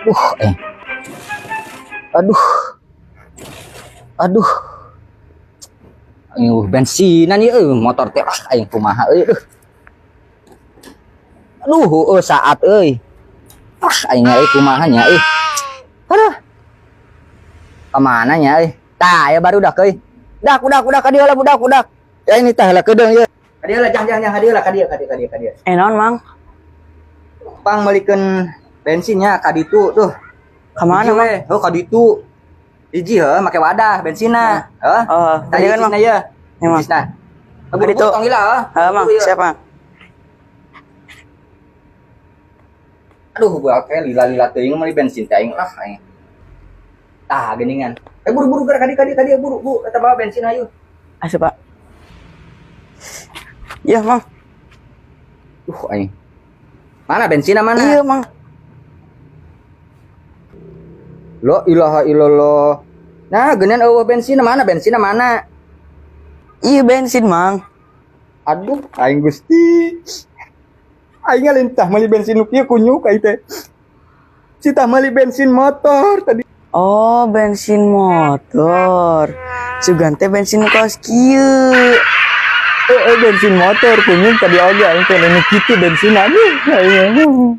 Duh, aduh, aduh, bensinan ya, motor teh aing kumaha euy. Aduh, saat euy. Aing kumaha nya euy. Aduh. Kemana nya euy? Tah, ya baru dak euy. Udah ka dieu lah budak. Ya ini tah lah kedeung ye. Ka dieu lah jangan ka dieu lah ka dieu. Naon, Mang? Pang melikeun bensinnya ka ditu tuh. Kemana, Mang? Oh, ka ditu. Hiji heuh make wadah bensinna. Heuh. Oh, tadi kan Mang. Ya. Bensinna. Ka ditu. Tong heula, Heeh, Mang. Siap, Mang. Aduh, buat kayak lila teuing mah bensin teh aing lah aing. Tah geuningan. Buru-buru ka dia buru. Eta bawa bensin ayo. Asup, Pak. Iya, Mang. Aing. Mana bensinna mana? Iya, Mang. La ilaha illallah. Nah, geunan eueuh bensinna mana? Iya, bensin, Mang. Aduh, aing Gusti. Aing lintah meuli bensin nu kieu kunyu ka teh. Cita meuli bensin motor tadi. Oh, bensin motor. Sugan teh bensin kos kieu. Bensin motor kunyu tadi oge aing teh nu kitu bensin aduh.